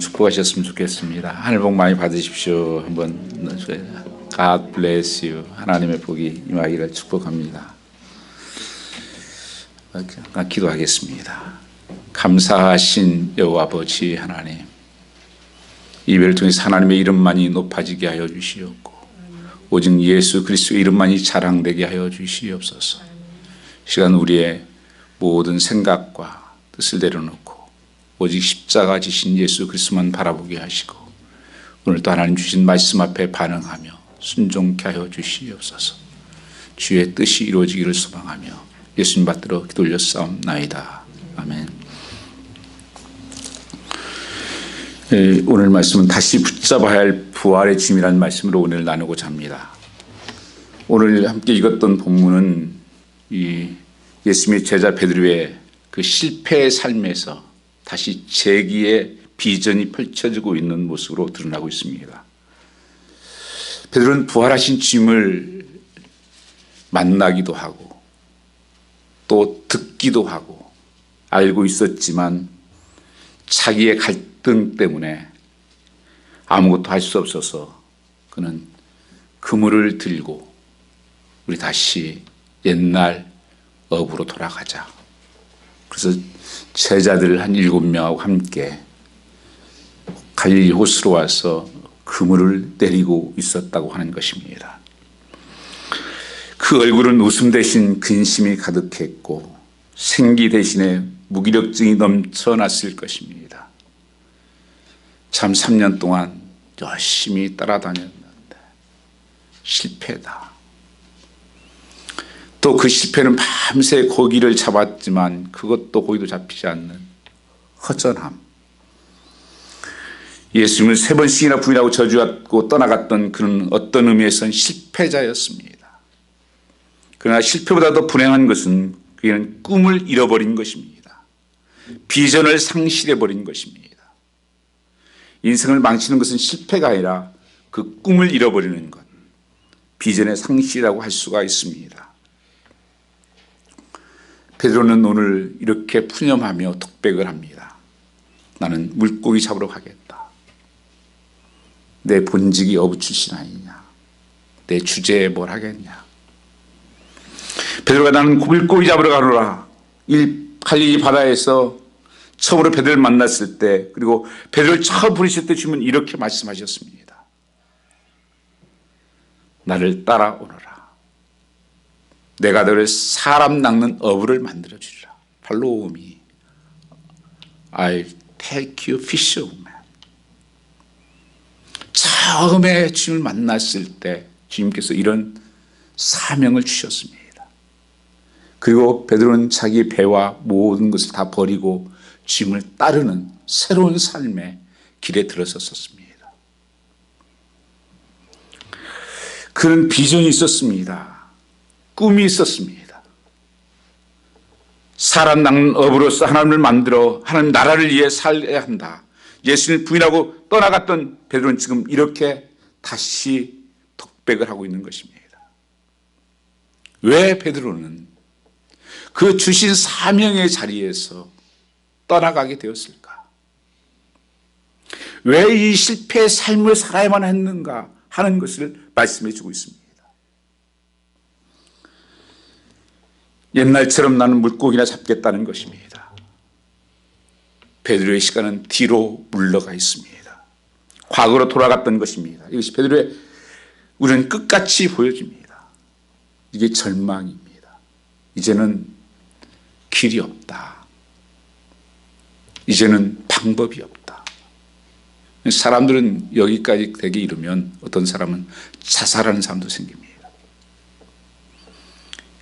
축복하셨으면 좋겠습니다. 하늘 복 많이 받으십시오. 한번 God bless you. 하나님의 복이 임하기를 축복합니다. 기도하겠습니다. 감사하신 여호와 아버지 하나님, 이배를 통해서 하나님의 이름만이 높아지게 하여 주시옵고 오직 예수 그리스도의 이름만이 자랑되게 하여 주시옵소서. 시간 우리의 모든 생각과 뜻을 내려놓고 오직 십자가 지신 예수 그리스도만 바라보게 하시고 오늘도 하나님 주신 말씀 앞에 반응하며 순종케 하여 주시옵소서. 주의 뜻이 이루어지기를 소망하며 예수님 받들어 기도 올렸사옵나이다. 아멘. 오늘 말씀은 다시 붙잡아야 할 부활의 짐이라는 말씀으로 오늘 나누고자 합니다. 오늘 함께 읽었던 본문은 예수님의 제자 베드로의 그 실패의 삶에서 다시 재기의 비전이 펼쳐지고 있는 모습으로 드러나고 있습니다. 베드로는 부활하신 주님을 만나기도 하고 또 듣기도 하고 알고 있었지만 자기의 갈등 때문에 아무것도 할 수 없어서 그는 그물을 들고 우리 다시 옛날 업으로 돌아가자. 그래서 제자들 한 7명하고 함께 갈릴리 호수로 와서 그물을 내리고 있었다고 하는 것입니다. 그 얼굴은 웃음 대신 근심이 가득했고 생기 대신에 무기력증이 넘쳐났을 것입니다. 참 3년 동안 열심히 따라다녔는데 실패다. 또 그 실패는 밤새 고기를 잡았지만 그것도 고기도 잡히지 않는 허전함. 예수님을 3번씩이나 부인하고 저주하고 떠나갔던 그는 어떤 의미에서는 실패자였습니다. 그러나 실패보다 더 불행한 것은 그는 꿈을 잃어버린 것입니다. 비전을 상실해버린 것입니다. 인생을 망치는 것은 실패가 아니라 그 꿈을 잃어버리는 것, 비전의 상실이라고 할 수가 있습니다. 베드로는 오늘 이렇게 푸념하며 독백을 합니다. 나는 물고기 잡으러 가겠다. 내 본직이 어부 출신 아니냐. 내 주제에 뭘 하겠냐. 베드로가 나는 물고기 잡으러 가노라. 갈릴리 바다에서 처음으로 베드로를 만났을 때 그리고 베드로를 처음 부르실 때 주님은 이렇게 말씀하셨습니다. 나를 따라오너라. 내가 너를 사람 낚는 어부를 만들어 주리라. Follow me. I'll take you fisherman. 처음에 주님을 만났을 때 주님께서 이런 사명을 주셨습니다. 그리고 베드로는 자기 배와 모든 것을 다 버리고 주님을 따르는 새로운 삶의 길에 들어섰습니다. 그는 비전이 있었습니다. 꿈이 있었습니다. 사람 낚는 업으로서 하나님을 만들어 하나님 나라를 위해 살아야 한다. 예수님을 부인하고 떠나갔던 베드로는 지금 이렇게 다시 독백을 하고 있는 것입니다. 왜 베드로는 그 주신 사명의 자리에서 떠나가게 되었을까? 왜 이 실패의 삶을 살아야만 했는가 하는 것을 말씀해 주고 있습니다. 옛날처럼 나는 물고기나 잡겠다는 것입니다. 베드로의 시간은 뒤로 물러가 있습니다. 과거로 돌아갔던 것입니다. 이것이 베드로의 우리는 끝같이 보여집니다. 이게 절망입니다. 이제는 길이 없다. 이제는 방법이 없다. 사람들은 여기까지 되게 이르면 어떤 사람은 자살하는 사람도 생깁니다.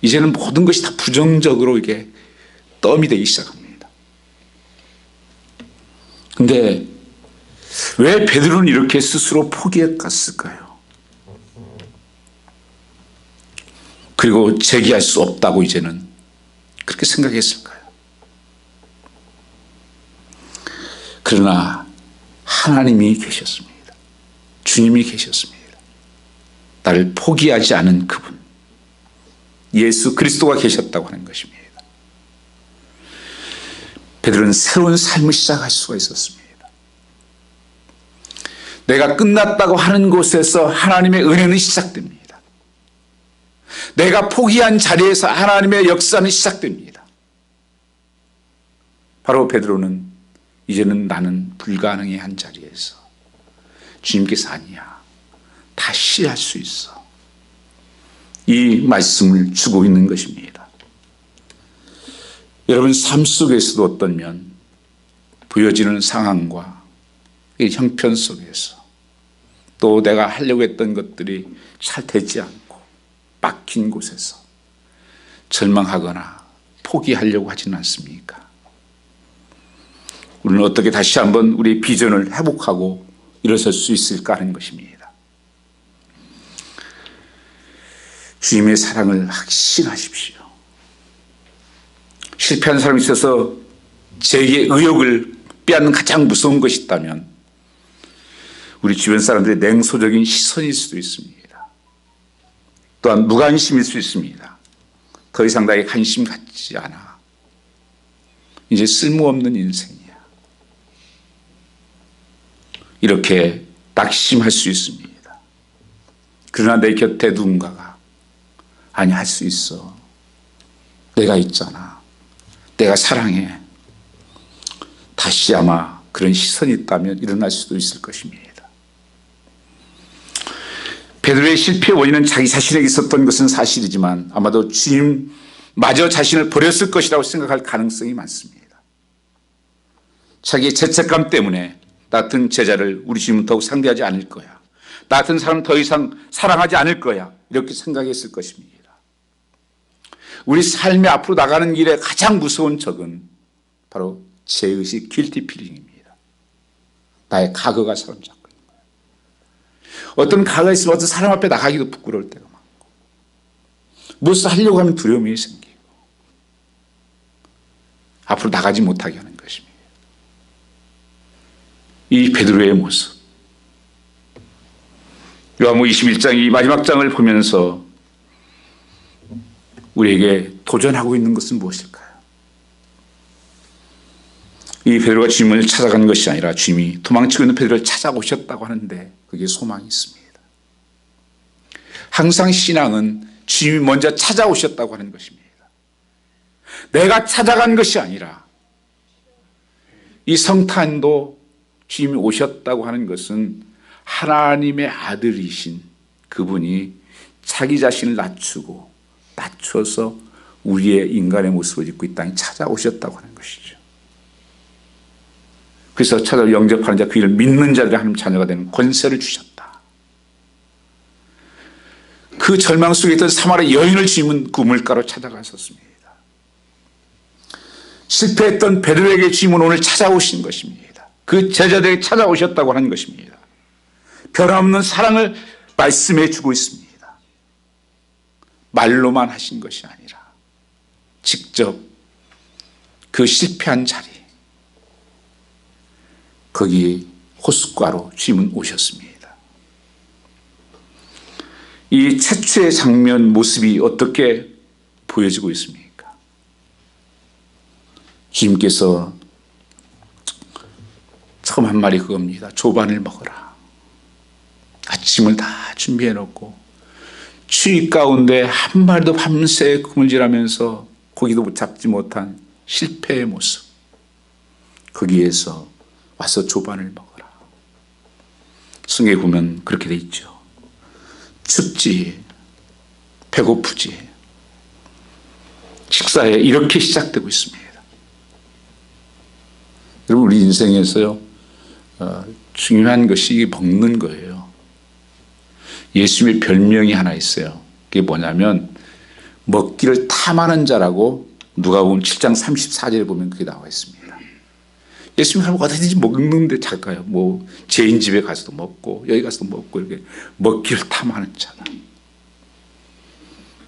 이제는 모든 것이 다 부정적으로 이게 덤이 되기 시작합니다. 근데 왜 베드로는 이렇게 스스로 포기했을까요? 그리고 재기할 수 없다고 이제는 그렇게 생각했을까요? 그러나 하나님이 계셨습니다. 주님이 계셨습니다. 나를 포기하지 않은 그분, 예수 그리스도가 계셨다고 하는 것입니다. 베드로는 새로운 삶을 시작할 수가 있었습니다. 내가 끝났다고 하는 곳에서 하나님의 은혜는 시작됩니다. 내가 포기한 자리에서 하나님의 역사는 시작됩니다. 바로 베드로는 이제는 나는 불가능의 한 자리에서 주님께서 아니야, 다시 할 수 있어, 이 말씀을 주고 있는 것입니다. 여러분 삶 속에서도 어떠면 보여지는 상황과 이 형편 속에서 또 내가 하려고 했던 것들이 잘 되지 않고 막힌 곳에서 절망하거나 포기하려고 하지는 않습니까? 우리는 어떻게 다시 한번 우리 비전을 회복하고 일어설 수 있을까 하는 것입니다. 주님의 사랑을 확신하십시오. 실패한 사람이 있어서 제게 의욕을 빼앗는 가장 무서운 것이 있다면 우리 주변 사람들의 냉소적인 시선일 수도 있습니다. 또한 무관심일 수 있습니다. 더 이상 나에게 관심 갖지 않아, 이제 쓸모없는 인생이야, 이렇게 낙심할 수 있습니다. 그러나 내 곁에 누군가가 아니, 할 수 있어, 내가 있잖아, 내가 사랑해, 다시 아마 그런 시선이 있다면 일어날 수도 있을 것입니다. 베드로의 실패의 원인은 자기 자신에게 있었던 것은 사실이지만 아마도 주님마저 자신을 버렸을 것이라고 생각할 가능성이 많습니다. 자기의 죄책감 때문에 나 같은 제자를 우리 주님은 더욱 상대하지 않을 거야, 나 같은 사람은 더 이상 사랑하지 않을 거야, 이렇게 생각했을 것입니다. 우리 삶의 앞으로 나가는 길에 가장 무서운 적은 바로 죄의식, guilty feeling입니다. 나의 과거가 사로잡고 있는 거예요. 어떤 과거가 있으면 어떤 사람 앞에 나가기도 부끄러울 때가 많고, 무엇을 하려고 하면 두려움이 생기고, 앞으로 나가지 못하게 하는 것입니다. 이 베드로의 모습, 요한복음 21장 이 마지막 장을 보면서 우리에게 도전하고 있는 것은 무엇일까요? 이 베드로가 주님을 찾아간 것이 아니라 주님이 도망치고 있는 베드로를 찾아오셨다고 하는데 그게 소망이 있습니다. 항상 신앙은 주님이 먼저 찾아오셨다고 하는 것입니다. 내가 찾아간 것이 아니라 이 성탄도 주님이 오셨다고 하는 것은 하나님의 아들이신 그분이 자기 자신을 낮춰서 우리의 인간의 모습을 입고 이 땅에 찾아오셨다고 하는 것이죠. 그래서 찾아 영접하는 자, 그 일을 믿는 자들이 하나님 자녀가 되는 권세를 주셨다. 그 절망 속에 있던 사마리아 여인을 주님은 그 우물가로 찾아가셨습니다. 실패했던 베드로에게 주님은 오늘 찾아오신 것입니다. 그 제자들에게 찾아오셨다고 하는 것입니다. 변함없는 사랑을 말씀해 주고 있습니다. 말로만 하신 것이 아니라 직접 그 실패한 자리, 거기 호숫가로 주님은 오셨습니다. 이 최초의 장면 모습이 어떻게 보여지고 있습니까? 주님께서 처음 한 말이 그겁니다. 조반을 먹어라. 아침을 다 준비해 놓고 추위 가운데 한 마리도 밤새 그물질하면서 고기도 잡지 못한 실패의 모습, 거기에서 와서 조반을 먹어라. 성경에 보면 그렇게 돼 있죠. 춥지, 배고프지, 식사에 이렇게 시작되고 있습니다. 여러분, 우리 인생에서요, 중요한 것이 먹는 거예요. 예수님의 별명이 하나 있어요. 그게 뭐냐면 먹기를 탐하는 자라고 누가복음 7장 34절에 보면 그게 나와 있습니다. 예수님이 어디든지 먹는데 작가요. 뭐 죄인 집에 가서도 먹고 여기 가서도 먹고 이렇게 먹기를 탐하는 자다.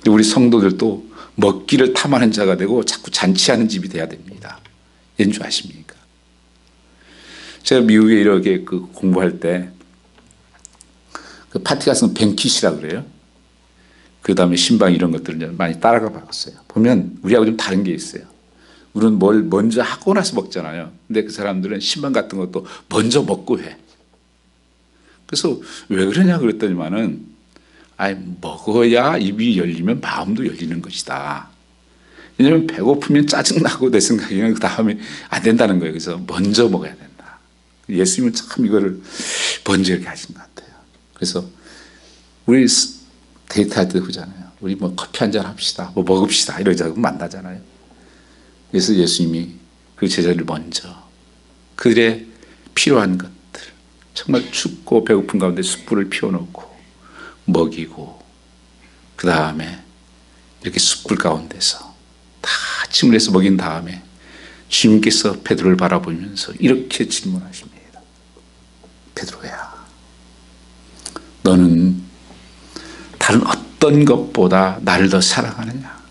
우리 성도들도 먹기를 탐하는 자가 되고 자꾸 잔치하는 집이 돼야 됩니다. 왠 줄 아십니까? 제가 미국에 이렇게 공부할 때 그 파티 가서 뱅킷이라 그래요. 그 다음에 신방 이런 것들을 많이 따라가 봤어요. 보면 우리하고 좀 다른 게 있어요. 우리는 뭘 먼저 하고 나서 먹잖아요. 근데 그 사람들은 신방 같은 것도 먼저 먹고 해. 그래서 왜 그러냐 그랬더니만은 먹어야 입이 열리면 마음도 열리는 것이다. 왜냐하면 배고프면 짜증나고 내 생각에는 그 다음에 안 된다는 거예요. 그래서 먼저 먹어야 된다. 예수님은 참 이거를 먼저 이렇게 하신 것 같아요. 그래서 우리 데이트할 때 그러잖아요. 우리 뭐 커피 한잔 합시다. 뭐 먹읍시다. 이러자고 만나잖아요. 그래서 예수님이 그 제자를 먼저 그들의 필요한 것들, 정말 춥고 배고픈 가운데 숯불을 피워놓고 먹이고, 그 다음에 이렇게 숯불 가운데서 다 침을 해서 먹인 다음에 주님께서 베드로를 바라보면서 이렇게 질문하십니다. 베드로야, 너는 다른 어떤 것보다 나를 더 사랑하느냐?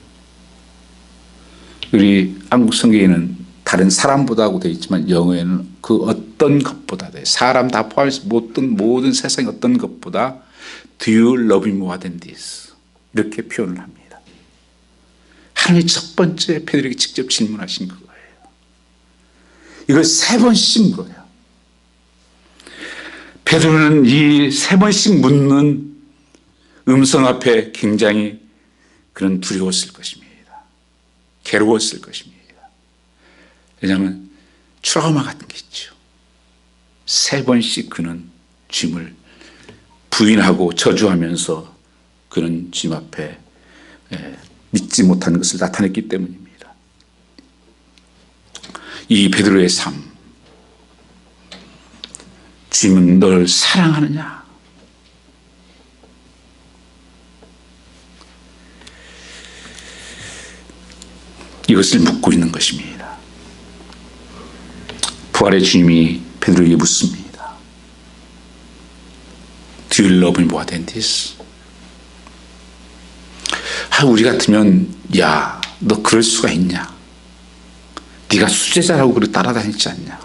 우리 한국 성경에는 다른 사람보다고 되어 있지만 영어에는 그 어떤 것보다, 사람 다 포함해서 모든 세상의 어떤 것보다 Do you love me more than this? 이렇게 표현을 합니다. 하나님이 첫 번째 베드로에게 직접 질문하신 거예요. 이걸 3번씩 물어요. 베드로는 이 3번씩 묻는 음성 앞에 굉장히 그런 두려웠을 것입니다. 괴로웠을 것입니다. 왜냐하면 트라우마 같은 게 있죠. 3번씩 그는 주님을 부인하고 저주하면서 그는 주님 앞에 믿지 못한 것을 나타냈기 때문입니다. 이 베드로의 삶, 주님은 널 사랑하느냐? 이것을 묻고 있는 것입니다. 부활의 주님이 베드로에게 묻습니다. Do you love me more than this? 우리 같으면 야, 너 그럴 수가 있냐? 네가 수제자라고 그렇게 따라다니지 않냐?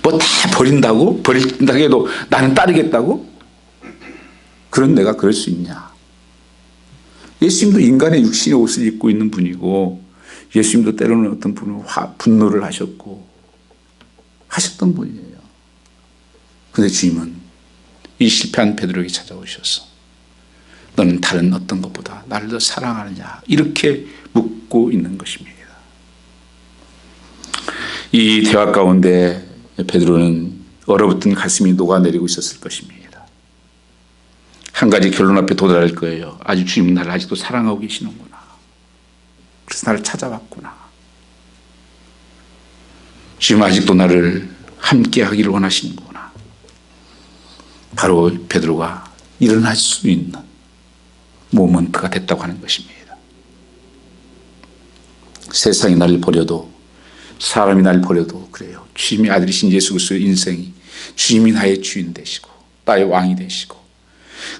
뭐 다 버린다고? 버린다고 해도 나는 따르겠다고? 그런 내가 그럴 수 있냐? 예수님도 인간의 육신의 옷을 입고 있는 분이고, 예수님도 때로는 어떤 분은 분노를 하셨고 하셨던 분이에요. 그런데 주님은 이 실패한 베드로에게 찾아오셔서 너는 다른 어떤 것보다 나를 더 사랑하느냐? 이렇게 묻고 있는 것입니다. 이 대화 가운데 베드로는 얼어붙은 가슴이 녹아내리고 있었을 것입니다. 한 가지 결론 앞에 도달할 거예요. 아주 주님은 나를 아직도 사랑하고 계시는구나. 그래서 나를 찾아왔구나. 주님 아직도 나를 함께 하기를 원하시는구나. 바로 베드로가 일어날 수 있는 모먼트가 됐다고 하는 것입니다. 세상이 나를 버려도, 사람이 나를 버려도 그래요. 주님의 아들이신 예수 그리스도의 인생이 주님이 나의 주인 되시고 나의 왕이 되시고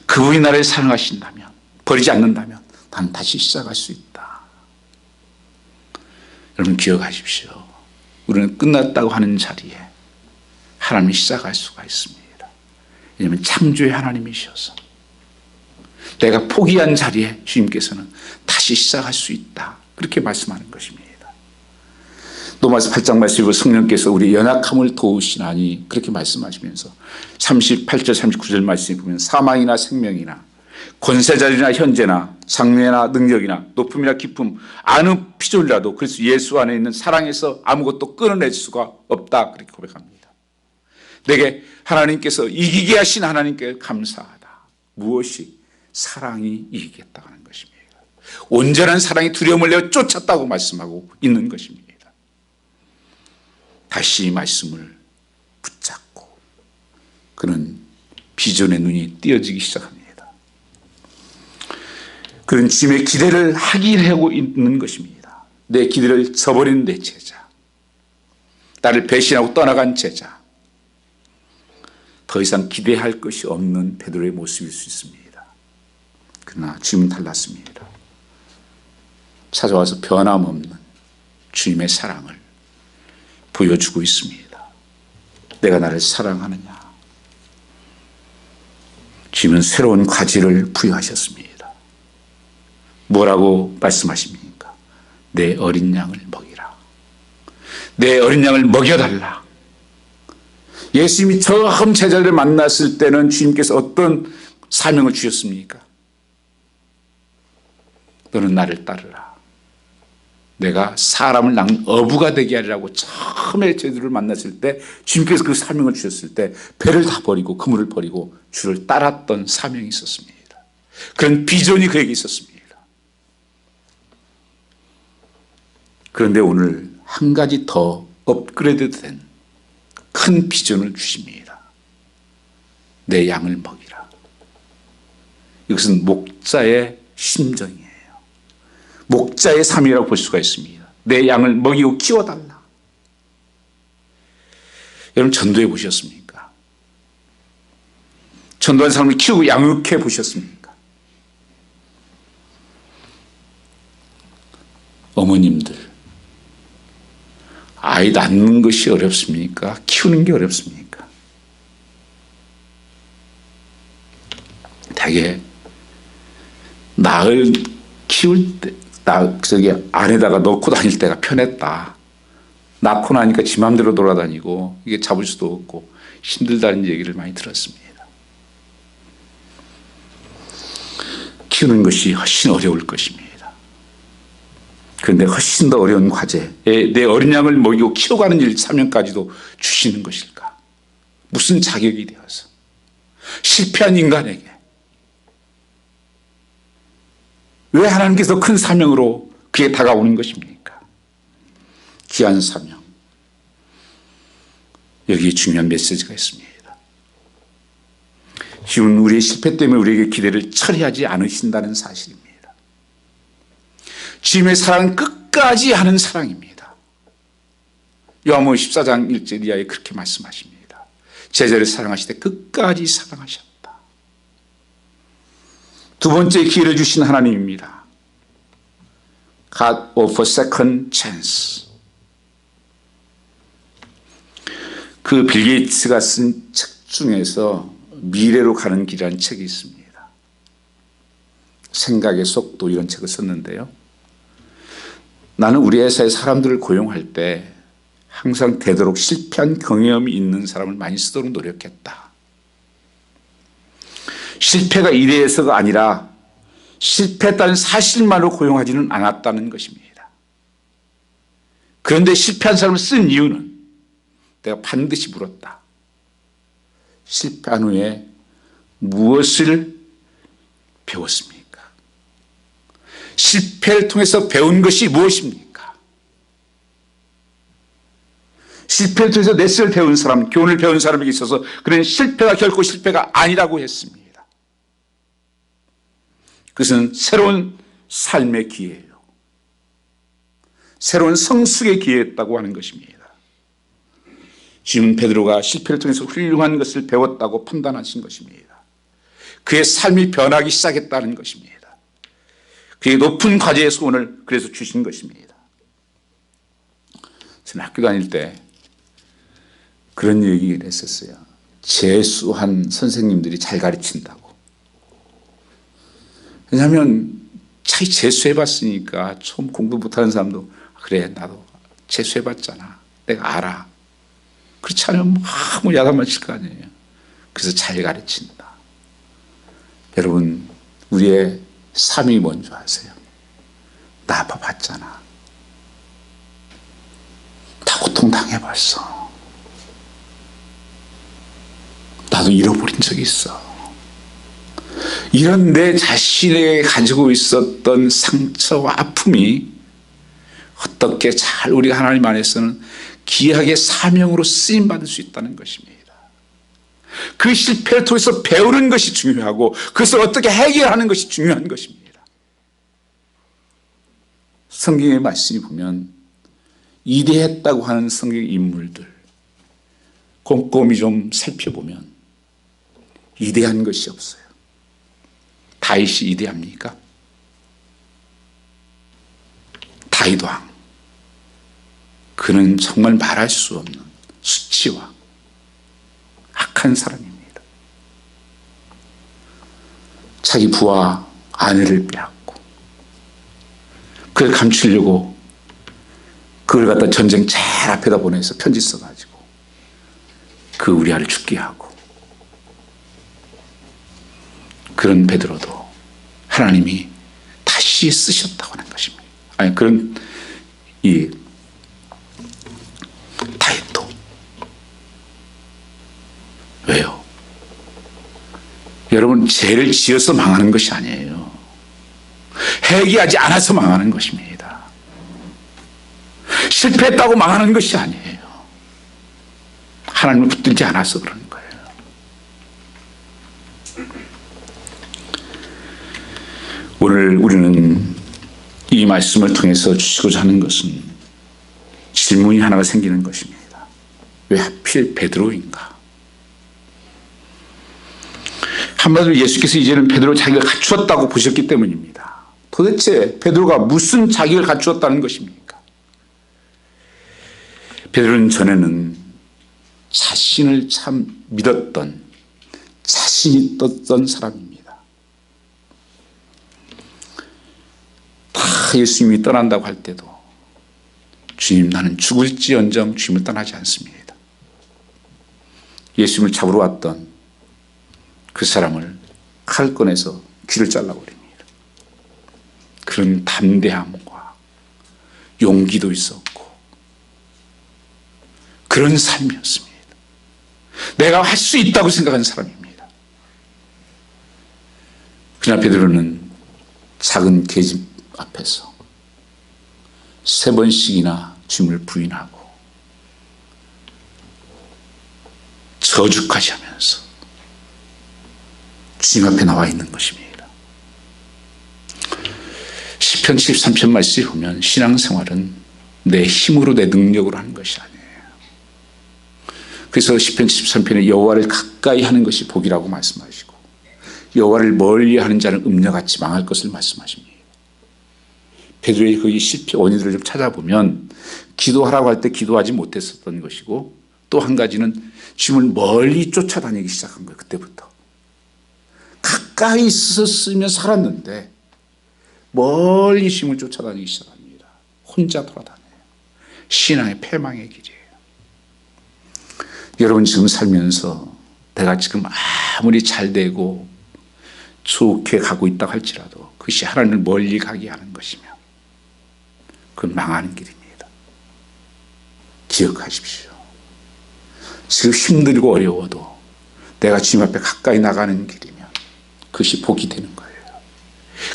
그분이 나를 사랑하신다면, 버리지 않는다면 난 다시 시작할 수 있다. 여러분 기억하십시오. 우리는 끝났다고 하는 자리에 하나님이 시작할 수가 있습니다. 왜냐하면 창조의 하나님이셔서 내가 포기한 자리에 주님께서는 다시 시작할 수 있다. 그렇게 말씀하는 것입니다. 로마서 8장 말씀이고 성령께서 우리 연약함을 도우시나니 그렇게 말씀하시면서 38절 39절 말씀에 보면 사망이나 생명이나 권세자리나 현재나 장래나 능력이나 높음이나 깊음 아무 피조물이라도 그래서 예수 안에 있는 사랑에서 아무것도 끊어낼 수가 없다. 그렇게 고백합니다. 내게 하나님께서 이기게 하신 하나님께 감사하다. 무엇이? 사랑이 이기겠다 하는 것입니다. 온전한 사랑이 두려움을 내어 쫓았다고 말씀하고 있는 것입니다. 다시 이 말씀을 붙잡고 그는 비전의 눈이 띄어지기 시작합니다. 그는 주님의 기대를 하긴 하고 있는 것입니다. 내 기대를 저버린 내 제자, 나를 배신하고 떠나간 제자, 더 이상 기대할 것이 없는 베드로의 모습일 수 있습니다. 그러나 주님은 달랐습니다. 찾아와서 변함없는 주님의 사랑을 보여주고 있습니다. 내가 나를 사랑하느냐? 주님은 새로운 과제를 부여하셨습니다. 뭐라고 말씀하십니까? 내 어린 양을 먹이라. 내 어린 양을 먹여달라. 예수님이 처음 제자를 만났을 때는 주님께서 어떤 사명을 주셨습니까? 너는 나를 따르라. 내가 사람을 낳는 어부가 되게 하리라고 처음에 제자들을 만났을 때 주님께서 그 사명을 주셨을 때 배를 다 버리고 그물을 버리고 주를 따랐던 사명이 있었습니다. 그런 비전이 그에게 있었습니다. 그런데 오늘 한 가지 더 업그레이드된 큰 비전을 주십니다. 내 양을 먹이라. 이것은 목자의 심정이에요. 목자의 삶이라고 볼 수가 있습니다. 내 양을 먹이고 키워달라. 여러분 전도해 보셨습니까? 전도한 사람을 키우고 양육해 보셨습니까? 어머님들, 아이 낳는 것이 어렵습니까? 키우는 게 어렵습니까? 되게 낳을 키울 때 안에다가 넣고 다닐 때가 편했다. 낳고 나니까 지 맘대로 돌아다니고 이게 잡을 수도 없고 힘들다는 얘기를 많이 들었습니다. 키우는 것이 훨씬 어려울 것입니다. 그런데 훨씬 더 어려운 과제, 내 어린 양을 먹이고 키워가는 일 사명까지도 주시는 것일까? 무슨 자격이 되어서 실패한 인간에게 왜 하나님께서 큰 사명으로 그에 다가오는 것입니까? 귀한 사명. 여기에 중요한 메시지가 있습니다. 주는 우리의 실패 때문에 우리에게 기대를 처리하지 않으신다는 사실입니다. 주님의 사랑은 끝까지 하는 사랑입니다. 요한복음 14장 1절 이하에 그렇게 말씀하십니다. 제자를 사랑하시되 끝까지 사랑하셨다. 두 번째 기회를 주신 하나님입니다. God of a second chance. 그 빌 게이츠가 쓴 책 중에서 미래로 가는 길이라는 책이 있습니다. 생각의 속도 이런 책을 썼는데요. 나는 우리 회사에 사람들을 고용할 때 항상 되도록 실패한 경험이 있는 사람을 많이 쓰도록 노력했다. 실패가 이래서가 아니라 실패했다는 사실만으로 고용하지는 않았다는 것입니다. 그런데 실패한 사람을 쓴 이유는 내가 반드시 물었다. 실패한 후에 무엇을 배웠습니까? 실패를 통해서 배운 것이 무엇입니까? 실패를 통해서 레슨을 배운 사람, 교훈을 배운 사람에게 있어서 그는 실패가 결코 실패가 아니라고 했습니다. 그것은 새로운 삶의 기회예요. 새로운 성숙의 기회였다고 하는 것입니다. 시몬 베드로가 실패를 통해서 훌륭한 것을 배웠다고 판단하신 것입니다. 그의 삶이 변하기 시작했다는 것입니다. 그의 높은 과제의 소원을 그래서 주신 것입니다. 저는 학교 다닐 때 그런 얘기를 했었어요. 재수한 선생님들이 잘 가르친다고. 왜냐하면 자기 재수해봤으니까 처음 공부 못하는 사람도 그래 나도 재수해봤잖아. 내가 알아. 그렇지 않으면 아무 야단만 칠 거 아니에요. 그래서 잘 가르친다. 여러분 우리의 삶이 뭔지 아세요? 나 아파봤잖아. 다 고통당해봤어. 나도 잃어버린 적이 있어. 이런 내 자신에게 가지고 있었던 상처와 아픔이 어떻게 잘 우리가 하나님 안에서는 귀하게 사명으로 쓰임받을 수 있다는 것입니다. 그 실패를 통해서 배우는 것이 중요하고 그것을 어떻게 해결하는 것이 중요한 것입니다. 성경의 말씀이 보면 이대했다고 하는 성경 인물들 꼼꼼히 좀 살펴보면 이대한 것이 없어요. 다윗이 이대합니까? 다윗 왕. 그는 정말 말할 수 없는 수치와 악한 사람입니다. 자기 부하 아내를 빼앗고 그걸 감추려고 그걸 갖다 전쟁 제일 앞에다 보내서 편지 써가지고 그 그 우리아를 죽게 하고, 그런 베드로도 하나님이 다시 쓰셨다고 하는 것입니다. 아니, 그런 이 다윗도. 왜요? 여러분, 죄를 지어서 망하는 것이 아니에요. 회개하지 않아서 망하는 것입니다. 실패했다고 망하는 것이 아니에요. 하나님을 붙들지 않아서 그러는 거예요. 오늘 우리는 이 말씀을 통해서 주시고자 하는 것은 질문이 하나가 생기는 것입니다. 왜 하필 베드로인가? 한마디로 예수께서 이제는 베드로 자기를 갖추었다고 보셨기 때문입니다. 도대체 베드로가 무슨 자격을 갖추었다는 것입니까? 베드로는 전에는 자신을 참 믿었던, 자신이 떴던 사람입니다. 다 예수님이 떠난다고 할 때도 주님, 나는 죽을지언정 주님을 떠나지 않습니다. 예수님을 잡으러 왔던 그 사람을 칼을 꺼내서 귀를 잘라버립니다. 그런 담대함과 용기도 있었고 그런 삶이었습니다. 내가 할 수 있다고 생각하는 사람입니다. 그러나 베드로는 작은 계집 앞에서 3번씩이나 주님을 부인하고 저주까지 하면서 주님 앞에 나와 있는 것입니다. 시편 73편 말씀을 보면 신앙생활은 내 힘으로, 내 능력으로 하는 것이 아니에요. 그래서 시편 73편에 여호와를 가까이 하는 것이 복이라고 말씀하시고, 여호와를 멀리 하는 자는 음녀같이 망할 것을 말씀하십니다. 베드로의 그 실패 원인들을 좀 찾아보면 기도하라고 할 때 기도하지 못했었던 것이고, 또 한 가지는 주님을 멀리 쫓아다니기 시작한 거예요. 그때부터 가까이 있었으면 살았는데 멀리 주님을 쫓아다니기 시작합니다. 혼자 돌아다녀요. 신앙의 패망의 길이에요. 여러분, 지금 살면서 내가 지금 아무리 잘 되고 좋게 가고 있다고 할지라도 그것이 하나님을 멀리 가게 하는 것이면 그건 망하는 길입니다. 기억하십시오. 지금 힘들고 어려워도 내가 주님 앞에 가까이 나가는 길이면 그것이 복이 되는 거예요.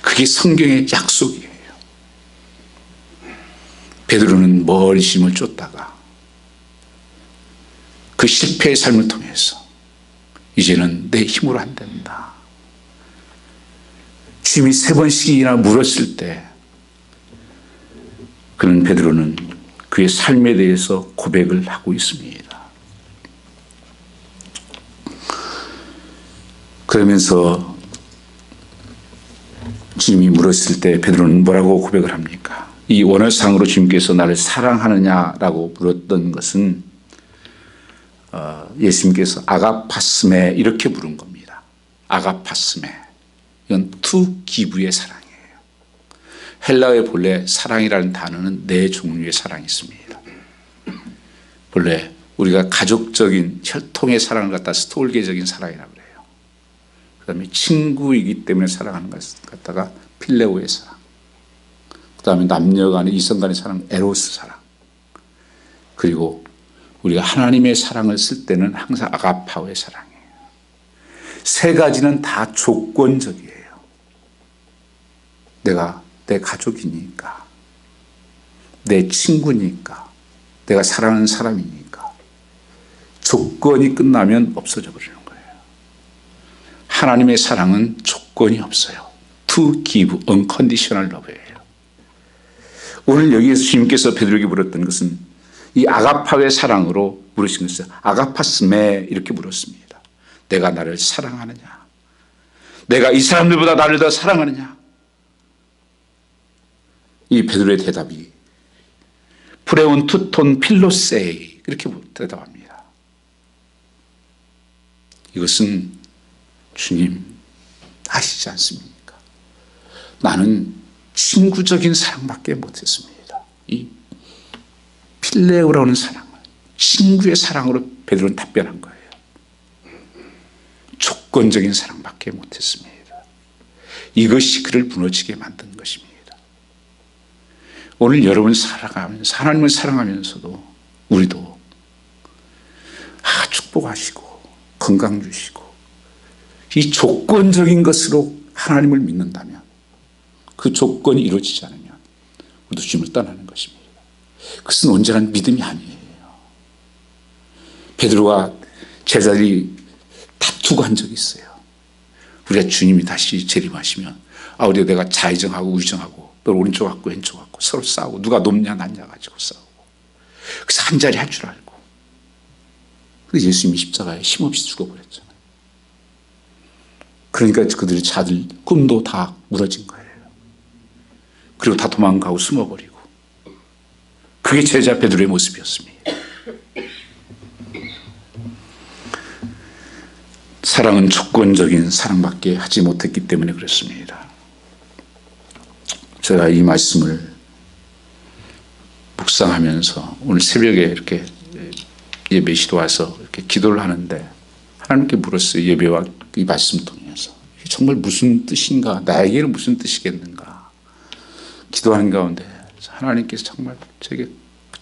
그게 성경의 약속이에요. 베드로는 멀리 주님을 쫓다가 그 실패의 삶을 통해서 이제는 내 힘으로 안 된다. 주님이 3번씩이나 물었을 때 그는 베드로는 그의 삶에 대해서 고백을 하고 있습니다. 그러면서 주님이 물었을 때 베드로는 뭐라고 고백을 합니까? 이 원어상으로 주님께서 나를 사랑하느냐라고 물었던 것은 예수님께서 아가파스메 이렇게 부른 겁니다. 아가파스메. 이건 투 기브의 사랑이에요. 헬라어의 본래 사랑이라는 단어는 4종류의 사랑이 있습니다. 본래 우리가 가족적인 혈통의 사랑을 갖다 스톨게적인 사랑이라고 그래요. 그 다음에 친구이기 때문에 사랑하는 것을 갖다가 필레오의 사랑. 그 다음에 남녀 간의 이성 간의 사랑, 에로스 사랑. 그리고 우리가 하나님의 사랑을 쓸 때는 항상 아가파오의 사랑이에요. 3가지는 다 조건적이에요. 내가 내 가족이니까, 내 친구니까, 내가 사랑하는 사람이니까 조건이 끝나면 없어져 버리는 거예요. 하나님의 사랑은 조건이 없어요. To give, unconditional love예요. 오늘 여기에서 주님께서 베드로에게 물었던 것은 이 아가파의 사랑으로 물으신 것이죠. 아가파스메 이렇게 물었습니다. 내가 나를 사랑하느냐? 내가 이 사람들보다 나를 더 사랑하느냐? 이 베드로의 대답이 프레온 투톤 필로세이 이렇게 대답합니다. 이것은 주님 아시지 않습니까? 나는 친구적인 사랑밖에 못했습니다. 이 필레오라는 사랑을 친구의 사랑으로 베드로는 답변한 거예요. 조건적인 사랑밖에 못했습니다. 이것이 그를 무너지게 만든 것입니다. 오늘 여러분 살아가면서 하나님을 사랑하면서도 우리도 축복하시고 건강 주시고 이 조건적인 것으로 하나님을 믿는다면 그 조건이 이루어지지 않으면 우리도 주님을 떠나는 것입니다. 그것은 온전한 믿음이 아니에요. 베드로가 제자들이 다투고 한 적이 있어요. 우리가 주님이 다시 재림하시면 우리가 내가 좌의정하고 우의정하고 너 오른쪽 갖고 왼쪽 갖고 서로 싸우고 누가 높냐 낮냐 가지고 싸우고 그래서 한 자리 할 줄 알고 그래서 예수님이 십자가에 힘없이 죽어버렸잖아요. 그러니까 그들의 자들 꿈도 다 무너진 거예요. 그리고 다 도망가고 숨어버리고 그게 제자 베드로의 모습이었습니다. 사랑은 조건적인 사랑밖에 하지 못했기 때문에 그렇습니다. 제가 이 말씀을 묵상하면서 오늘 새벽에 이렇게 예배 시도와서 이렇게 기도를 하는데 하나님께 물었어요. 예배와 이 말씀 통해서 이게 정말 무슨 뜻인가, 나에게는 무슨 뜻이겠는가 기도하는 가운데 하나님께서 정말 제게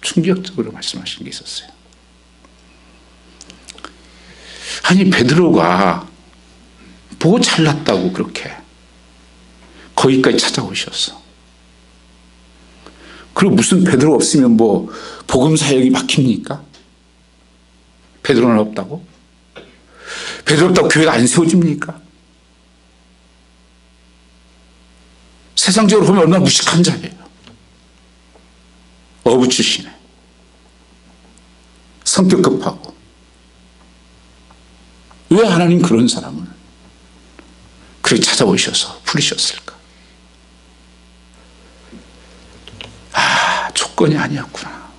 충격적으로 말씀하신 게 있었어요. 아니 베드로가 뭐 잘났다고 그렇게 거기까지 찾아오셨어. 그리고 무슨 베드로 없으면 뭐 복음 사역이 막힙니까? 베드로는 없다고? 베드로 없다고 교회가 안 세워집니까? 세상적으로 보면 얼마나 무식한 자예요. 어부 출신에 성격 급하고 왜 하나님 그런 사람을 그렇게 찾아오셔서 부르셨을까? 조건이 아니었구나.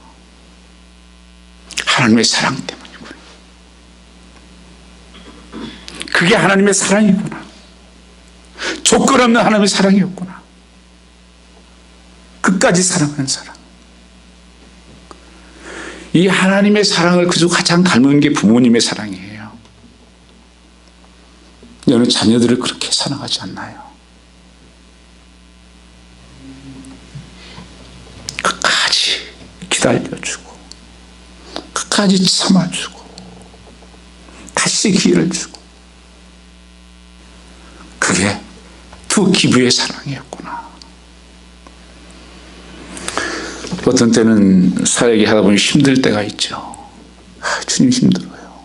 하나님의 사랑 때문이구나. 그게 하나님의 사랑이구나. 조건 없는 하나님의 사랑이었구나. 끝까지 사랑하는 사랑. 이 하나님의 사랑을 그중 가장 닮은 게 부모님의 사랑이에요. 여러분 자녀들을 그렇게 사랑하지 않나요? 끝까지 기다려주고 끝까지 참아주고 다시 기회를 주고 그게 두 기부의 사랑이었구나. 어떤 때는 사역이 하다 보니 힘들 때가 있죠. 주님 힘들어요.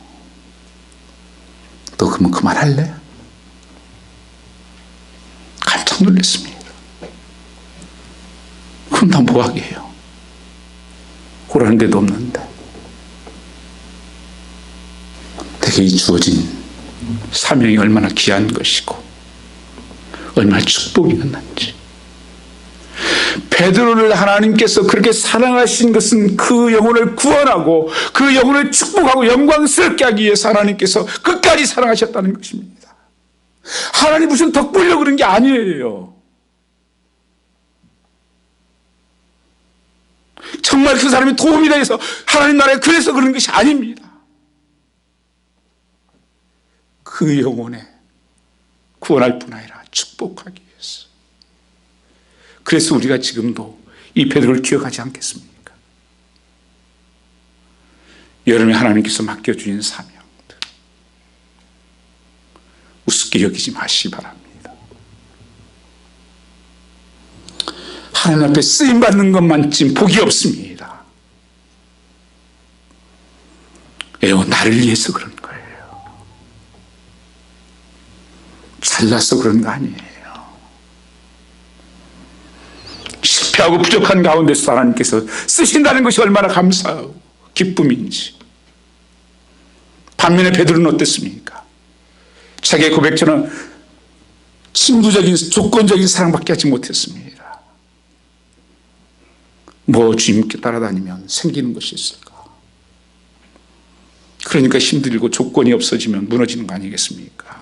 너 그러면 그만할래? 깜짝 놀랐습니다. 그럼 나 뭐하게 해요? 오라는 데도 없는데. 내게 이 주어진 사명이 얼마나 귀한 것이고 얼마나 축복이었는지. 베드로를 하나님께서 그렇게 사랑하신 것은 그 영혼을 구원하고 그 영혼을 축복하고 영광스럽게 하기 위해서 하나님께서 끝까지 사랑하셨다는 것입니다. 하나님 무슨 덕 보려고 그런 게 아니에요. 정말 그 사람이 도움이 돼서 하나님 나라에 그래서 그런 것이 아닙니다. 그 영혼에 구원할 뿐 아니라 축복하기 위해서. 그래서 우리가 지금도 이 베드로를 기억하지 않겠습니까? 여러분이 하나님께서 맡겨주신 사명들 우습게 여기지 마시기 바랍니다. 하나님 앞에 쓰임받는 것만쯤 복이 없습니다. 왜요? 나를 위해서 그런 거예요. 잘나서 그런 거 아니에요. 실패하고 부족한 가운데서 하나님께서 쓰신다는 것이 얼마나 감사하고 기쁨인지. 반면에 베드로는 어땠습니까? 자기의 고백처럼 친구적인 조건적인 사랑밖에 하지 못했습니다. 뭐 주님께 따라다니면 생기는 것이 있을까? 그러니까 힘들고 조건이 없어지면 무너지는 거 아니겠습니까?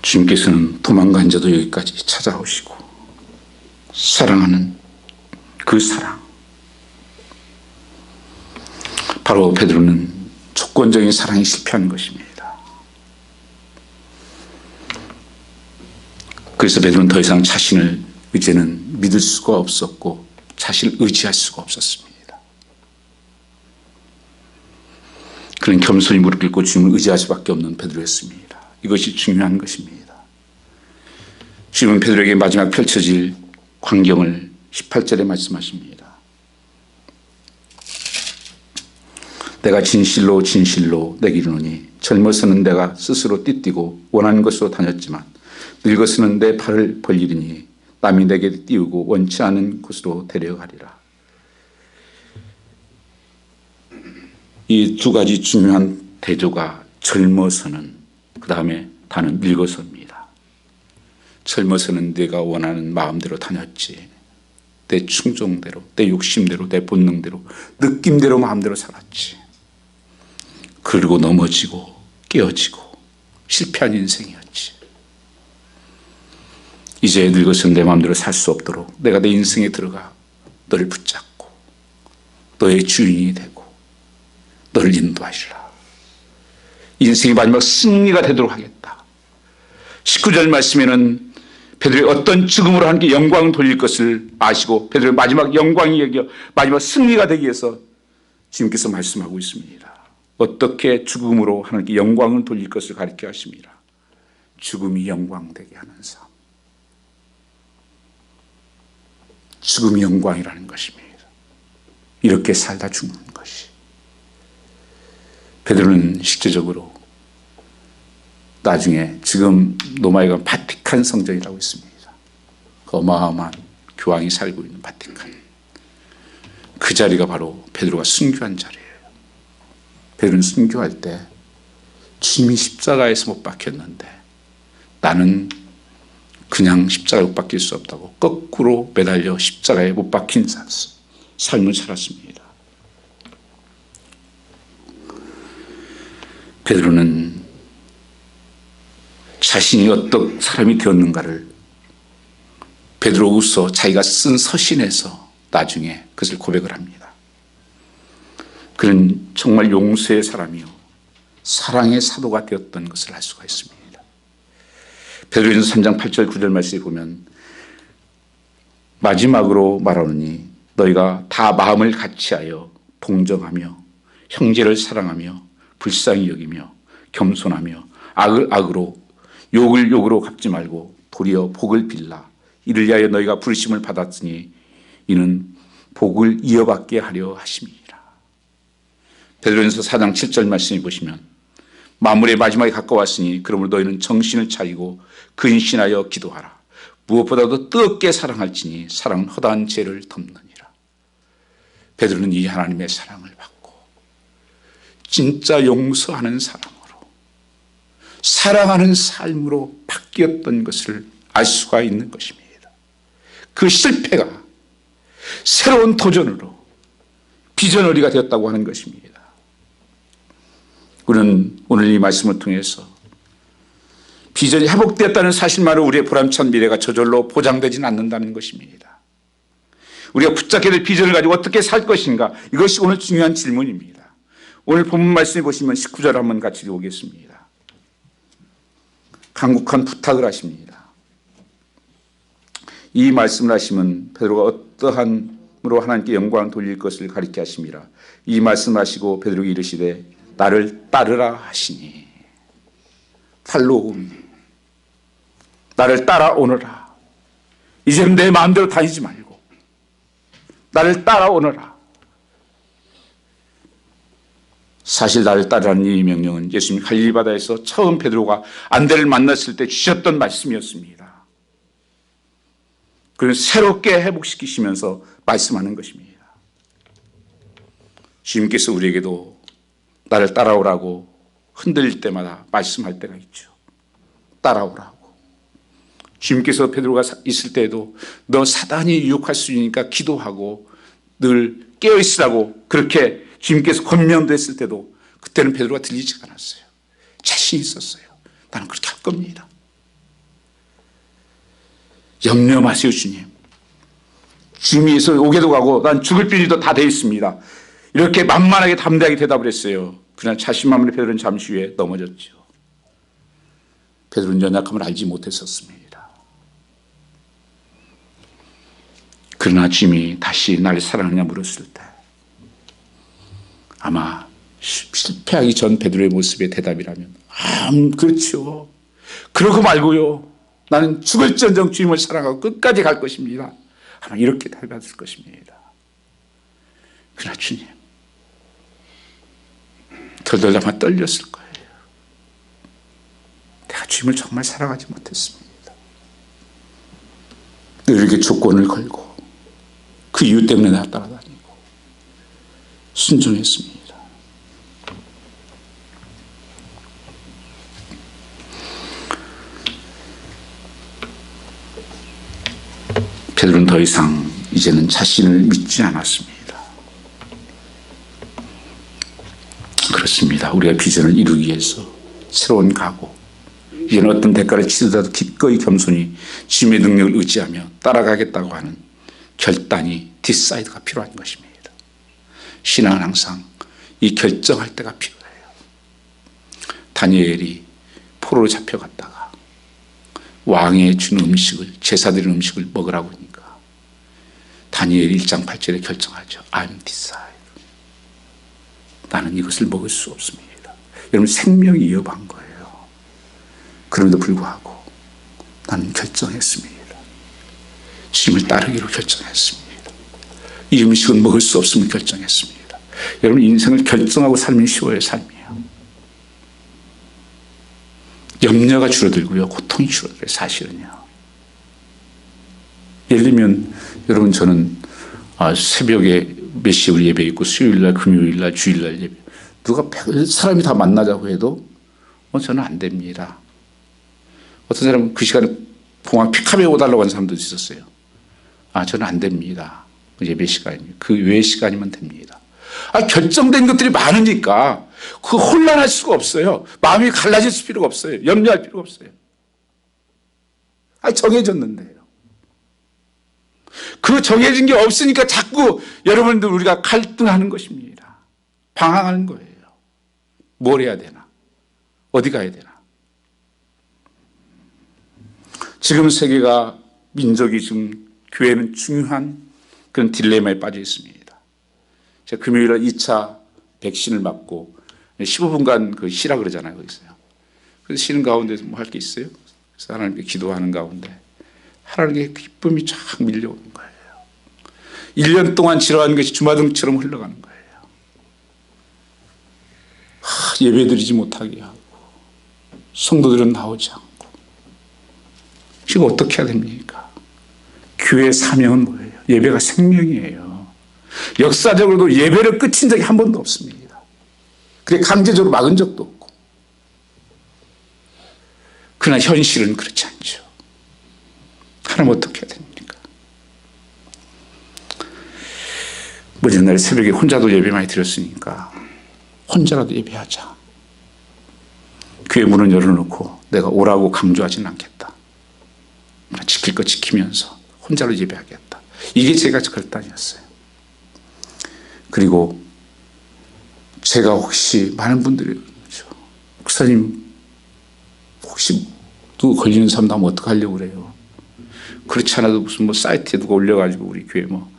주님께서는 도망간 자도 여기까지 찾아오시고 사랑하는 그 사랑, 바로 베드로는 조건적인 사랑이 실패한 것입니다. 그래서 베드로는 더 이상 자신을 이제는 믿을 수가 없었고 자신을 의지할 수가 없었습니다. 그는 겸손히 무릎 꿇고 주님을 의지할 수밖에 없는 베드로였습니다. 이것이 중요한 것입니다. 지금 베드로에게 마지막 펼쳐질 광경을 18절에 말씀하십니다. 내가 진실로 진실로 내게 이르노니 젊어서는 내가 스스로 띠뛰고 원하는 것으로 다녔지만 늙어서는 내 팔을 벌리리니 남이 내게 띄우고 원치 않은 곳으로 데려가리라. 이 두 가지 중요한 대조가 젊어서는, 그 다음에 다는 늙어서입니다. 젊어서는 내가 원하는 마음대로 다녔지, 내 충동대로, 내 욕심대로, 내 본능대로, 느낌대로, 마음대로 살았지. 그리고 넘어지고 깨어지고 실패한 인생이었지. 이제 늙어서는 내 마음대로 살 수 없도록 내가 내 인생에 들어가 너를 붙잡고 너의 주인이 되고 너를 인도하시라. 인생의 마지막 승리가 되도록 하겠다. 19절 말씀에는 베드로의 어떤 죽음으로 하나님께 영광을 돌릴 것을 아시고 베드로의 마지막 영광이 여겨 마지막 승리가 되기 위해서 주님께서 말씀하고 있습니다. 어떻게 죽음으로 하나님께 영광을 돌릴 것을 가르쳐 하십니다. 죽음이 영광되게 하는 삶. 죽음이 영광이라는 것입니다. 이렇게 살다 죽는 것이. 베드로는 실제적으로 나중에 지금 로마에 간 바티칸 성전이라고 있습니다. 그 어마어마한 교황이 살고 있는 바티칸. 그 자리가 바로 베드로가 순교한 자리예요. 베드로는 순교할 때 주님이 십자가에서 못 박혔는데 나는 그냥 십자가에 못 박힐 수 없다고 거꾸로 매달려 십자가에 못 박힌 삶을 살았습니다. 베드로는 자신이 어떤 사람이 되었는가를 베드로후서 자기가 쓴 서신에서 나중에 그것을 고백을 합니다. 그는 정말 용서의 사람이요 사랑의 사도가 되었던 것을 알 수가 있습니다. 베드로전서 3장 8절 9절 말씀에 보면 마지막으로 말하노니 너희가 다 마음을 같이하여 동정하며 형제를 사랑하며 불쌍히 여기며 겸손하며 악을 악으로 욕을 욕으로 갚지 말고 도리어 복을 빌라. 이를 위하여 너희가 부르심을 받았으니 이는 복을 이어받게 하려 하심이니라. 베드로전서 4장 7절 말씀해 보시면 만물의 마지막에 가까웠으니 그러므로 너희는 정신을 차리고 근신하여 기도하라. 무엇보다도 뜨겁게 사랑할지니 사랑은 허다한 죄를 덮느니라. 베드로는 이 하나님의 사랑을 받고 진짜 용서하는 사람으로 사랑하는 삶으로 바뀌었던 것을 알 수가 있는 것입니다. 그 실패가 새로운 도전으로 비전어리가 되었다고 하는 것입니다. 우리는 오늘 이 말씀을 통해서 비전이 회복되었다는 사실만으로 우리의 보람찬 미래가 저절로 보장되지는 않는다는 것입니다. 우리가 붙잡게 될 비전을 가지고 어떻게 살 것인가, 이것이 오늘 중요한 질문입니다. 오늘 본문 말씀해 보시면 19절 한번 같이 보겠습니다. 간곡한 부탁을 하십니다. 이 말씀을 하시면 베드로가 어떠함으로 하나님께 영광을 돌릴 것을 가르쳐 하십니다. 이 말씀을 하시고 베드로가 이르시되 나를 따르라 하시니 팔로우미 나를 따라오너라. 이제는 내 마음대로 다니지 말고 나를 따라오너라. 사실 나를 따르라는 이 명령은 예수님 갈릴리 바다에서 처음 베드로가 안데를 만났을 때 주셨던 말씀이었습니다. 그는 새롭게 회복시키시면서 말씀하는 것입니다. 주님께서 우리에게도 나를 따라오라고 흔들릴 때마다 말씀할 때가 있죠. 따라오라고. 주님께서 베드로가 있을 때에도 너 사단이 유혹할 수 있으니까 기도하고 늘 깨어있으라고 그렇게 주님께서 권면도 했을 때도 그때는 베드로가 들리지 않았어요. 자신이 있었어요. 나는 그렇게 할 겁니다. 염려 마세요 주님. 주님이 오게도 가고 난 죽을 빌리도 다 되어 있습니다. 이렇게 만만하게 담대하게 대답을 했어요. 그러나 자신만만의 베드로는 잠시 후에 넘어졌죠. 베드로는 연약함을 알지 못했었습니다. 그러나 주님이 다시 날 사랑하냐 물었을 때 아마 실패하기 전 베드로의 모습의 대답이라면 그렇죠. 그러고 말고요. 나는 죽을지언정 주님을 사랑하고 끝까지 갈 것입니다. 아마 이렇게 답했을 것입니다. 그러나 주님 덜덜 아마 떨렸을 거예요. 내가 주님을 정말 사랑하지 못했습니다. 이렇게 조건을 걸고 그 이유 때문에 내가 따라다니고 순종했습니다. 베드로는 더 이상 이제는 자신을 믿지 않았습니다. 그렇습니다. 우리가 비전을 이루기 위해서 새로운 각오, 이제는 어떤 대가를 치르더라도 기꺼이 겸손히 주님의 능력을 의지하며 따라가겠다고 하는 결단이 디사이드가 필요한 것입니다. 신앙은 항상 이 결정할 때가 필요해요. 다니엘이 포로로 잡혀갔다가 왕의 준 음식을, 제사드린 음식을 먹으라고 하니까 다니엘 1장 8절에 결정하죠. I'm decide. 나는 이것을 먹을 수 없습니다. 여러분 생명이 위협한 거예요. 그럼에도 불구하고 나는 결정했습니다. 주님을 따르기로 결정했습니다. 이 음식은 먹을 수 없음을 결정했습니다. 여러분 인생을 결정하고 살면 쉬워요. 삶이에요. 염려가 줄어들고요. 고통이 줄어들어요. 사실은요. 예를 들면 여러분 저는 새벽에 몇 시에 우리 예배 있고 수요일날 금요일날 주일날 예배 누가 사람이 다 만나자고 해도 저는 안 됩니다. 어떤 사람은 그 시간에 공항 픽업에 오달라고 하는 사람도 있었어요. 저는 안 됩니다. 예배 시간이면 그 외 시간이면 됩니다. 결정된 것들이 많으니까 그 혼란할 수가 없어요. 마음이 갈라질 필요가 없어요. 염려할 필요가 없어요. 정해졌는데요. 그 정해진 게 없으니까 자꾸 여러분들 우리가 갈등하는 것입니다. 방황하는 거예요. 뭘 해야 되나? 어디 가야 되나? 지금 세계가 민족이 지금 교회는 중요한 그런 딜레마에 빠져 있습니다. 제가 금요일에 2차 백신을 맞고 15분간 그 쉬라 그러잖아요. 거기서요. 그래서 쉬는 가운데서 뭐 할 게 있어요? 그래서 하나님께 기도하는 가운데 하나님의 기쁨이 쫙 밀려오는 거예요. 1년 동안 지나간 것이 주마등처럼 흘러가는 거예요. 예배드리지 못하게 하고 성도들은 나오지 않고 지금 어떻게 해야 됩니까? 교회의 사명은 뭐예요? 예배가 생명이에요. 역사적으로도 예배를 끝인 적이 한 번도 없습니다. 그래 강제적으로 막은 적도 없고. 그러나 현실은 그렇지 않죠. 하나님 어떻게 해야 됩니까? 뭐 옛날에 새벽에 혼자도 예배 많이 드렸으니까 혼자라도 예배하자. 교회 문을 열어놓고 내가 오라고 강조하지는 않겠다. 지킬 거 지키면서 혼자로 예배하겠다. 이게 제가 결단이었어요. 그리고 제가 혹시 많은 분들이 그러죠. 목사님 혹시 누구 걸리는 사람 나면 어떡하려고 그래요. 그렇지 않아도 무슨 뭐 사이트에 누가 올려가지고 우리 교회 뭐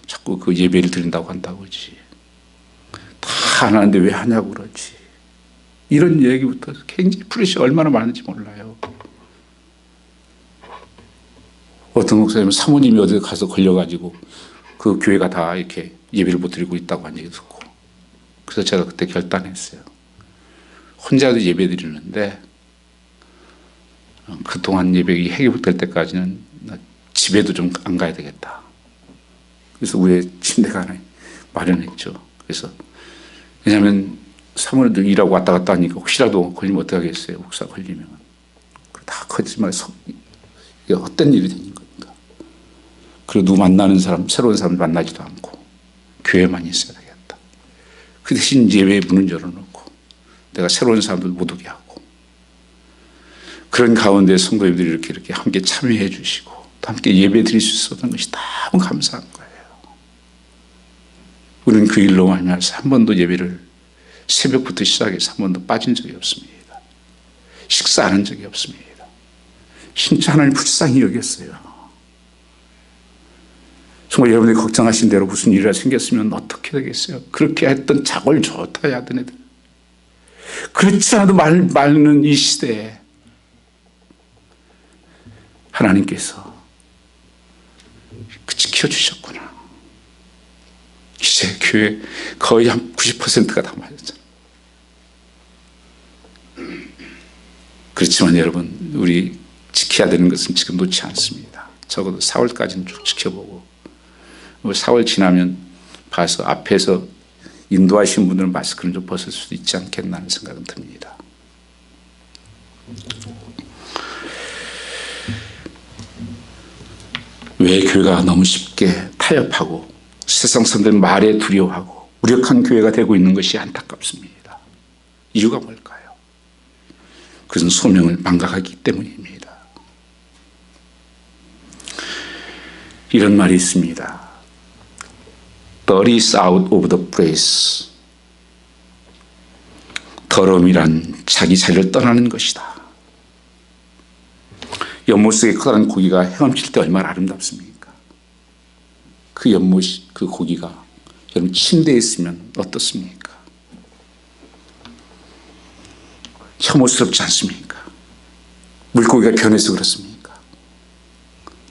자꾸 그 예배를 드린다고 한다고 그러지. 다 안 하는데 왜 하냐고 그러지. 이런 얘기부터 굉장히 프레셔 얼마나 많은지 몰라요. 어떤 목사님은 사모님이 어디 가서 걸려가지고 그 교회가 다 이렇게 예배를 못 드리고 있다고 한 얘기 듣고 그래서 제가 그때 결단했어요. 혼자도 예배 드리는데 그동안 예배가 해결될 때까지는 집에도 좀 안 가야 되겠다. 그래서 위에 침대가 하나 마련했죠. 그래서 왜냐하면 사모님들 일하고 왔다 갔다 하니까 혹시라도 걸리면 어떡하겠어요. 목사 걸리면. 다 거짓말 이게 헛된 일이 되는 겁니다. 그리고 누구 만나는 사람, 새로운 사람 만나지도 않고 교회만 있어야 되겠다. 그 대신 예배의 문을 열어놓고 내가 새로운 사람들 못 오게 하고 그런 가운데 성도님들이 이렇게 함께 참여해 주시고 또 함께 예배 드릴 수 있었던 것이 너무 감사한 거예요. 우리는 그 일로 말미암아서 한 번도 예배를 새벽부터 시작해서 한 번도 빠진 적이 없습니다. 식사하는 적이 없습니다. 진짜 하나님 불쌍히 여겼어요. 정말 여러분들이 걱정하신 대로 무슨 일이 생겼으면 어떻게 되겠어요? 그렇게 했던 자골 좋다 하던 애들. 그렇지 않아도 말는 이 시대에 하나님께서 지켜주셨구나. 이제 교회 거의 한 90%가 다 맞았잖아요. 그렇지만 여러분, 우리 지켜야 되는 것은 지금 놓지 않습니다. 적어도 4월까지는 쭉 지켜보고 4월 지나면 봐서 앞에서 인도하신 분들은 마스크를 좀 벗을 수도 있지 않겠나 하는 생각은 듭니다. 왜 교회가 너무 쉽게 타협하고 세상 사람들 말에 두려워하고 무력한 교회가 되고 있는 것이 안타깝습니다. 이유가 뭘까요? 그것은 소명을 망각하기 때문입니다. 이런 말이 있습니다. Dirt is out of the place. 더러움이란 자기 자리를 떠나는 것이다. 연못 속에 커다란 고기가 헤엄칠 때 얼마나 아름답습니까? 그 연못이, 그 고기가 여러분 침대에 있으면 어떻습니까? 혐오스럽지 않습니까? 물고기가 변해서 그렇습니까?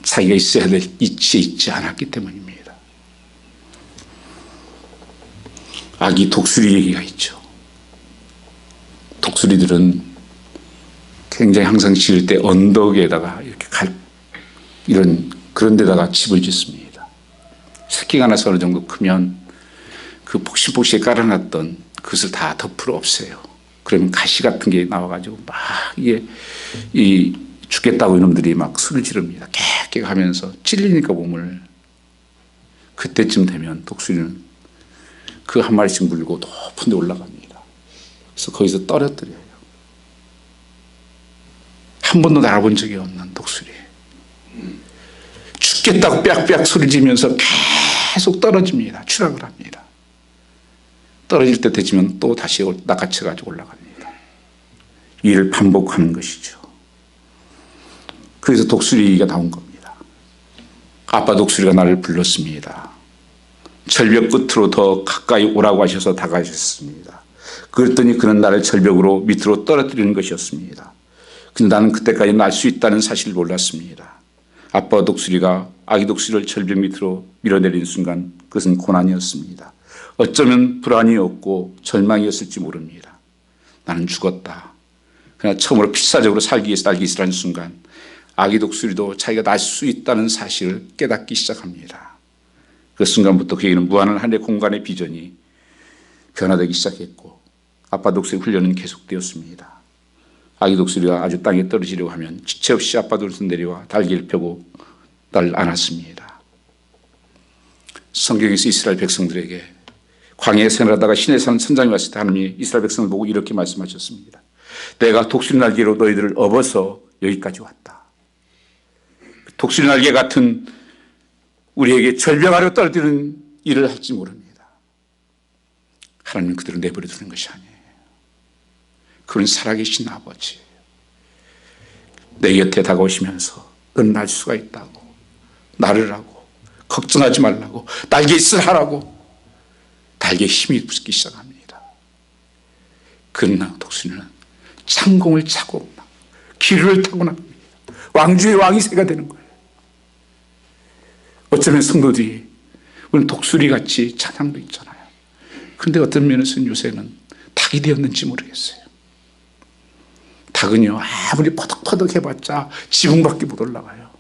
자기가 있어야 될 이치에 있지 않았기 때문입니다. 아기 독수리 얘기가 있죠. 독수리들은 굉장히 항상 지을 때 언덕에다가 이렇게 그런 데다가 집을 짓습니다. 새끼가 나서 어느 정도 크면 그 폭신폭신에 깔아놨던 그것을 다 덮으러 없애요. 그러면 가시 같은 게 나와가지고 막 죽겠다고 이놈들이 막 소리 지릅니다. 깨깨 하면서 찔리니까 몸을. 그때쯤 되면 독수리는 그 한 마리씩 물고 높은 데 올라갑니다. 그래서 거기서 떨어뜨려요. 한 번도 날아본 적이 없는 독수리. 죽겠다고 빽빽 소리 지면서 계속 떨어집니다. 추락을 합니다. 떨어질 때 되지만 또 다시 낚아채가지고 올라갑니다. 이를 반복하는 것이죠. 그래서 독수리가 나온 겁니다. 아빠 독수리가 나를 불렀습니다. 절벽 끝으로 더 가까이 오라고 하셔서 다가가셨습니다. 그랬더니 그는 나를 절벽으로 밑으로 떨어뜨리는 것이었습니다. 근데 나는 그때까지 날 수 있다는 사실을 몰랐습니다. 아빠 독수리가 아기 독수리를 절벽 밑으로 밀어내리는 순간 그것은 고난이었습니다. 어쩌면 불안이었고 절망이었을지 모릅니다. 나는 죽었다. 그러나 처음으로 필사적으로 살기 위해서 날개짓을 하는 순간 아기 독수리도 자기가 날 수 있다는 사실을 깨닫기 시작합니다. 그 순간부터 그에게는 무한한 하늘의 공간의 비전이 변화되기 시작했고 아빠 독수리 훈련은 계속되었습니다. 아기 독수리가 아주 땅에 떨어지려고 하면 지체 없이 아빠 독수리 내려와 달기를 펴고 나를 안았습니다. 성경에서 이스라엘 백성들에게 광야에 생활하다가 시내에 사는 선장이 왔을 때 하나님이 이스라엘 백성을 보고 이렇게 말씀하셨습니다. 내가 독수리 날개로 너희들을 업어서 여기까지 왔다. 독수리 날개 같은 우리에게 절벽 아래로 떨어뜨리는 일을 할지 모릅니다. 하나님은 그들을 내버려 두는 것이 아니에요. 그는 살아계신 아버지. 내 곁에 다가오시면서 넌 날 수가 있다고, 나르라고, 걱정하지 말라고, 날개짓을 하라고 달개에 힘이 붙기 시작합니다. 그러나 독수리는 창공을 차고 기류를 타고 나갑니다. 왕주의 왕이새가 되는 거예요. 어쩌면 성도들이 오늘 독수리같이 찬양도 있잖아요. 그런데 어떤 면에서는 요새는 닭이 되었는지 모르겠어요. 닭은요 아무리 퍼덕퍼덕 해봤자 지붕밖에 못 올라가요.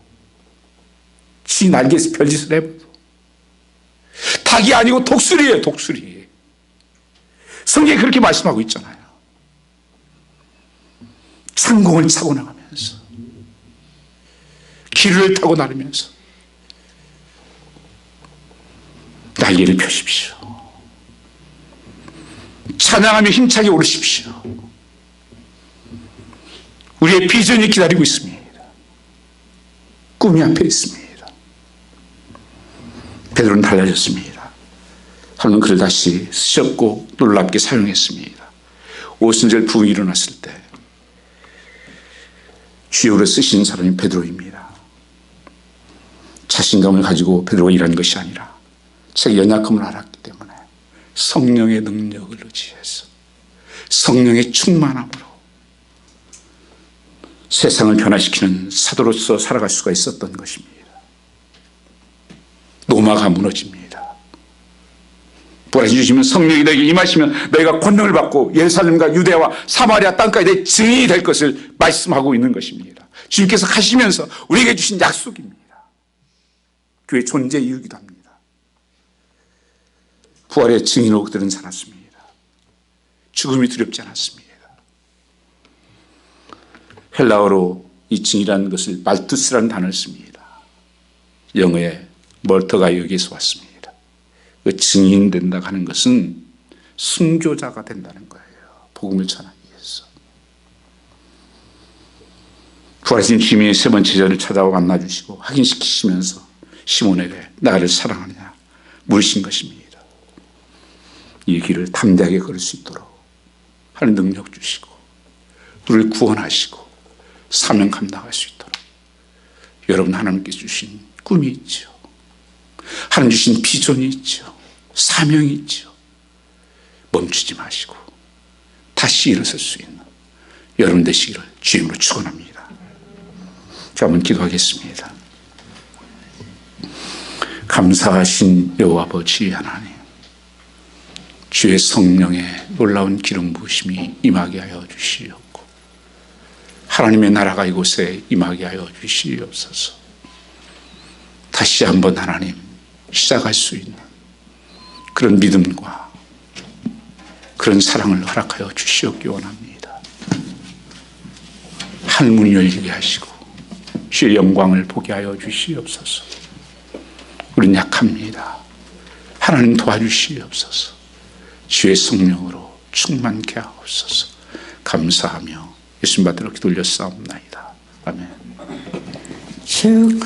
지 날개에서 별짓을 해봐도. 닭이 아니고 독수리예요. 독수리. 성경이 그렇게 말씀하고 있잖아요. 창공을 차고 나가면서 기류를 타고 나르면서 날개를 펴십시오. 찬양하며 힘차게 오르십시오. 우리의 비전이 기다리고 있습니다. 꿈이 앞에 있습니다. 베드로는 달라졌습니다. 하나님은 그를 다시 쓰셨고 놀랍게 사용했습니다. 오순절 부흥이 일어났을 때 주역으로 쓰신 사람이 베드로입니다. 자신감을 가지고 베드로가 일한 것이 아니라 자기 연약함을 알았기 때문에 성령의 능력을 의지해서 성령의 충만함으로 세상을 변화시키는 사도로서 살아갈 수가 있었던 것입니다. 로마가 무너집니다. 부활하신 주시면 성령이 너에게 임하시면 너희가 권능을 받고 예루살렘과 유대와 사마리아 땅까지 내 증인이 될 것을 말씀하고 있는 것입니다. 주님께서 가시면서 우리에게 주신 약속입니다. 교회 존재 이유이기도 합니다. 부활의 증인으로 그들은 살았습니다. 죽음이 두렵지 않았습니다. 헬라어로 이 증이라는 것을 말투스라는 단어를 씁니다. 영어의 멀터가 여기에서 왔습니다. 그 증인된다고 하는 것은 순교자가 된다는 거예요. 복음을 전하기 위해서. 부활하신 주님이 세 번째 저를 찾아와 만나주시고 확인시키시면서 시몬에게 나를 사랑하느냐 물으신 것입니다. 이 길을 담대하게 걸을 수 있도록 하는 능력 주시고 우리를 구원하시고 사명 감당할 수 있도록 여러분 하나님께서 주신 꿈이 있죠. 하나님 주신 비전이 있죠. 사명이 있죠. 멈추지 마시고 다시 일어설 수 있는 여러분 되시기를 주님으로 축원합니다. 자, 한번 기도하겠습니다. 감사하신 여호와 아버지 하나님, 주의 성령의 놀라운 기름 부으심이 임하게 하여 주시옵고 하나님의 나라가 이곳에 임하게 하여 주시옵소서. 다시 한번 하나님 시작할 수 있는 그런 믿음과 그런 사랑을 허락하여 주시옵기 원합니다. 하늘문이 열리게 하시고 주의 영광을 보게 하여 주시옵소서. 우리는 약합니다. 하나님 도와주시옵소서. 주의 성령으로 충만케 하옵소서. 감사하며 예수님 받들어 기도 올렸사옵나이다. 아멘.